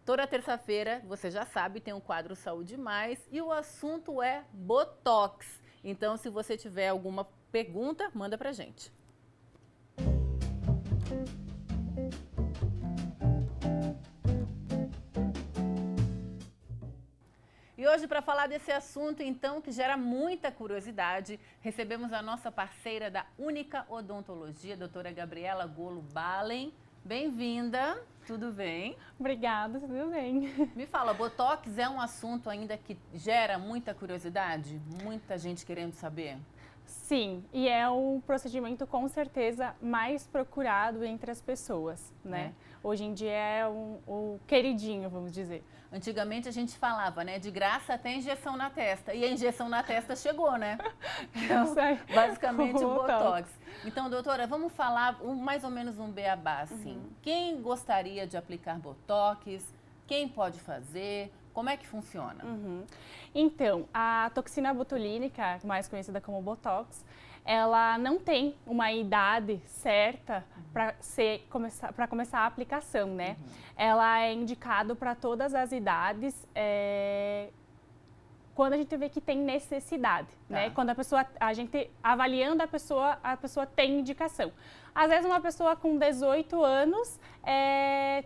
Toda terça-feira, você já sabe, tem um quadro Saúde Mais e o assunto é Botox. Então, se você tiver alguma pergunta, manda pra gente. E hoje, para falar desse assunto, então, que gera muita curiosidade, recebemos a nossa parceira da Única Odontologia, a doutora Gabriela Golo Balen. Bem-vinda, tudo bem? Obrigada, tudo bem. Me fala, Botox é um assunto ainda que gera muita curiosidade? Muita gente querendo saber? Sim, e é o procedimento com certeza mais procurado entre as pessoas, né? Hoje em dia é o queridinho, vamos dizer. Antigamente a gente falava, né, de graça até injeção na testa. E a injeção na testa chegou, né? Então, basicamente o Botox. Então, doutora, vamos falar mais ou menos um beabá, assim. Quem gostaria de aplicar Botox? Quem pode fazer? Como é que funciona? Então, a toxina botulínica, mais conhecida como Botox, ela não tem uma idade certa para começar a aplicação, né? Ela é indicada para todas as idades, quando a gente vê que tem necessidade, né? Quando a gente avaliando a pessoa tem indicação. Às vezes uma pessoa com 18 anos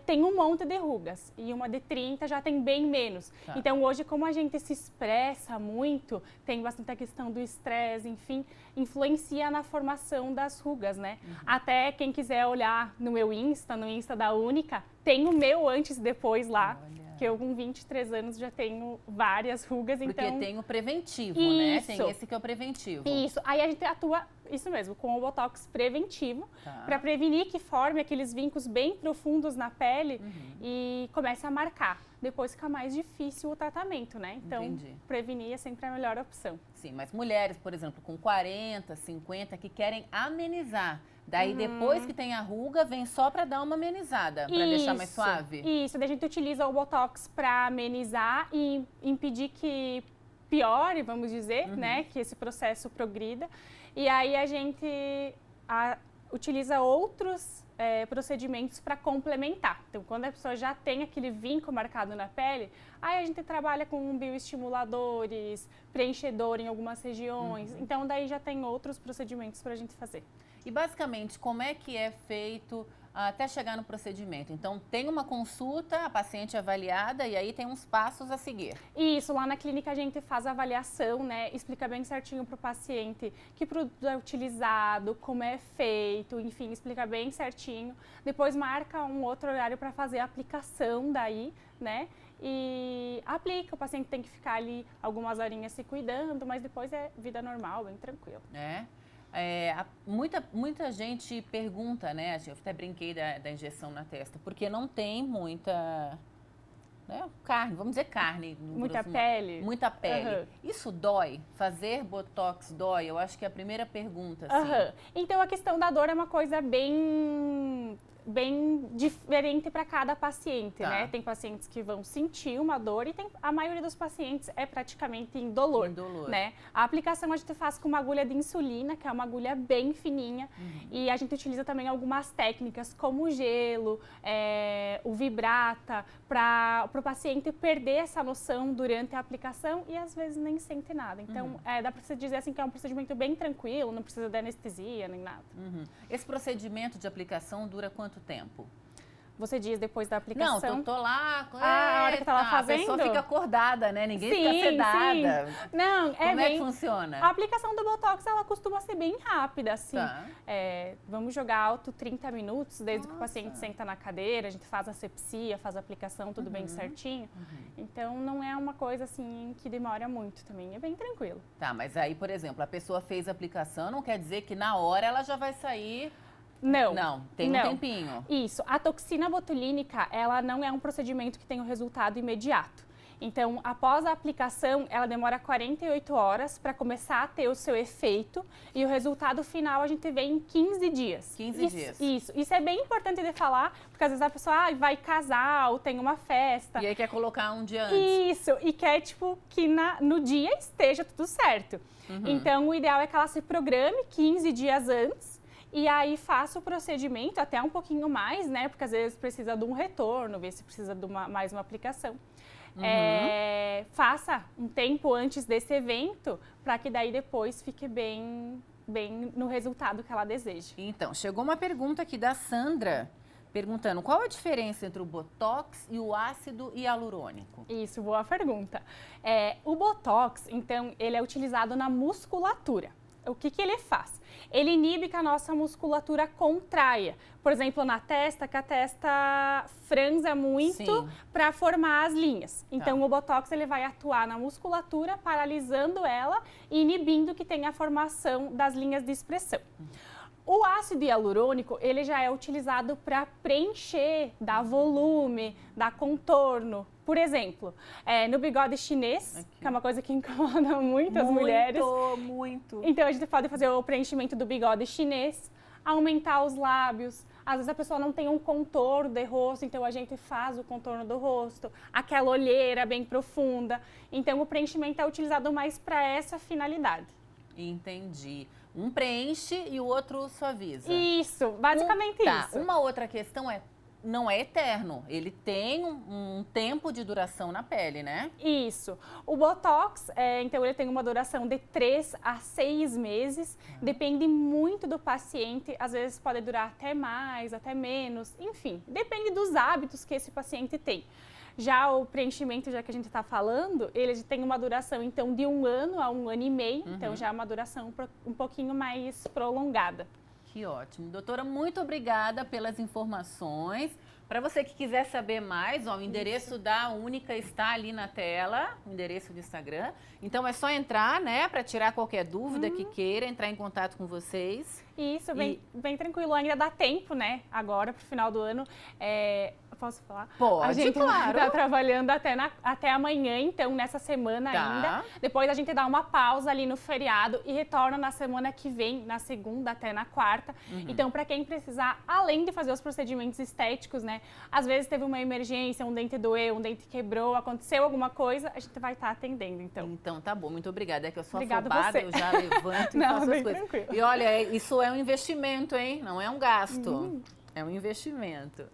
tem um monte de rugas e uma de 30 já tem bem menos. Então hoje, como a gente se expressa muito, tem bastante a questão do estresse, enfim, influencia na formação das rugas, né? Até quem quiser olhar no meu Insta, no Insta da Única, tem o meu antes e depois lá. Que eu com 23 anos já tenho várias rugas, então... Porque tem o preventivo, né? Tem esse que é o preventivo. Isso, aí a gente atua, isso mesmo, com o Botox preventivo, para prevenir que forme aqueles vincos bem profundos na pele e comece a marcar. Depois fica mais difícil o tratamento, né? Então, prevenir é sempre a melhor opção. Sim, mas mulheres, por exemplo, com 40, 50, que querem amenizar. Daí, depois que tem a ruga, vem só para dar uma amenizada, para deixar mais suave? Isso, daí a gente utiliza o Botox para amenizar e impedir que piore, vamos dizer, né? Que esse processo progrida. E aí a gente utiliza outros procedimentos para complementar. Então, quando a pessoa já tem aquele vinco marcado na pele, aí a gente trabalha com bioestimuladores, preenchedor em algumas regiões. Então, daí já tem outros procedimentos para a gente fazer. E basicamente, como é que é feito até chegar no procedimento? Então, tem uma consulta, a paciente é avaliada e aí tem uns passos a seguir. Isso, lá na clínica a gente faz a avaliação, né? Explica bem certinho para o paciente que produto é utilizado, como é feito, enfim, explica bem certinho. Depois marca um outro horário para fazer a aplicação daí, né? E aplica, o paciente tem que ficar ali algumas horinhas se cuidando, mas depois é vida normal, bem tranquilo. Muita gente pergunta, né? Eu até brinquei da injeção na testa, porque não tem muita carne, vamos dizer carne. Muita pele. Muita pele. Isso dói? Fazer Botox dói? Eu acho que é a primeira pergunta. Assim. Então, a questão da dor é uma coisa bem diferente para cada paciente, né? Tem pacientes que vão sentir uma dor e a maioria dos pacientes é praticamente indolor, né? A aplicação a gente faz com uma agulha de insulina, que é uma agulha bem fininha, e a gente utiliza também algumas técnicas como o gelo, o vibrata, para o paciente perder essa noção durante a aplicação e às vezes nem sente nada. Então, dá para você dizer assim que é um procedimento bem tranquilo, não precisa de anestesia nem nada. Esse procedimento de aplicação dura quanto tempo? Você diz depois da aplicação? Não, eu tô lá, a hora que tá lá fazendo? A pessoa fica acordada, né? Ninguém fica sedada. Sim. Não, Como é que funciona? A aplicação do Botox, ela costuma ser bem rápida, assim. Vamos jogar alto 30 minutos, desde que o paciente senta na cadeira, a gente faz a asepsia, faz a aplicação, tudo bem certinho. Então, não é uma coisa, assim, que demora muito também, é bem tranquilo. Tá, mas aí, por exemplo, a pessoa fez a aplicação, não quer dizer que na hora ela já vai sair... Não, tem um tempinho. Isso, a toxina botulínica, ela não é um procedimento que tem um resultado imediato. Então, após a aplicação, ela demora 48 horas para começar a ter o seu efeito e o resultado final a gente vê em 15 dias. 15 dias. Isso é bem importante de falar, porque às vezes a pessoa vai casar ou tem uma festa. E aí quer colocar um dia antes. Isso, e quer, tipo, que no dia esteja tudo certo. Então, o ideal é que ela se programe 15 dias antes. E aí faço o procedimento, até um pouquinho mais, né? Porque às vezes precisa de um retorno, ver se precisa de mais uma aplicação. Faça um tempo antes desse evento, para que daí depois fique bem no resultado que ela deseja. Então, chegou uma pergunta aqui da Sandra, perguntando qual a diferença entre o Botox e o ácido hialurônico? Isso, boa pergunta. O Botox, então, ele é utilizado na musculatura. O que ele faz? Ele inibe que a nossa musculatura contraia. Por exemplo, na testa, que a testa franza muito para formar as linhas. Então, o Botox ele vai atuar na musculatura, paralisando ela e inibindo que tenha a formação das linhas de expressão. O ácido hialurônico, ele já é utilizado para preencher, dar volume, dar contorno. Por exemplo, no bigode chinês, que é uma coisa que incomoda muito as mulheres. Muito. Então, a gente pode fazer o preenchimento do bigode chinês, aumentar os lábios. Às vezes a pessoa não tem um contorno de rosto, então a gente faz o contorno do rosto, aquela olheira bem profunda. Então, o preenchimento é utilizado mais para essa finalidade. Entendi. Um preenche e o outro suaviza. Isso, basicamente isso. Uma outra questão não é eterno. Ele tem um tempo de duração na pele, né? Isso. O Botox, então, ele tem uma duração de 3 a 6 meses. Depende muito do paciente. Às vezes pode durar até mais, até menos. Enfim, depende dos hábitos que esse paciente tem. Já o preenchimento, já que a gente está falando, ele tem uma duração, então, de 1 ano a 1 ano e meio. Então, já é uma duração um pouquinho mais prolongada. Que ótimo. Doutora, muito obrigada pelas informações. Para você que quiser saber mais, o endereço da Única está ali na tela, o endereço do Instagram. Então, é só entrar, né, para tirar qualquer dúvida que queira, entrar em contato com vocês. Isso, bem tranquilo. Ainda dá tempo, né, agora, para o final do ano. Posso falar? Pode, a gente claro. Tá trabalhando até amanhã, então, nessa semana ainda. Depois a gente dá uma pausa ali no feriado e retorna na semana que vem, na segunda até na quarta. Então, para quem precisar, além de fazer os procedimentos estéticos, né? Às vezes teve uma emergência, um dente doeu, um dente quebrou, aconteceu alguma coisa, a gente vai estar atendendo, então. Então, tá bom. Muito obrigada. É que eu sou Obrigada afobada, você. eu já levanto e Não, faço as bem coisas. tranquilo. E olha, isso é um investimento, hein? Não é um gasto. É um investimento.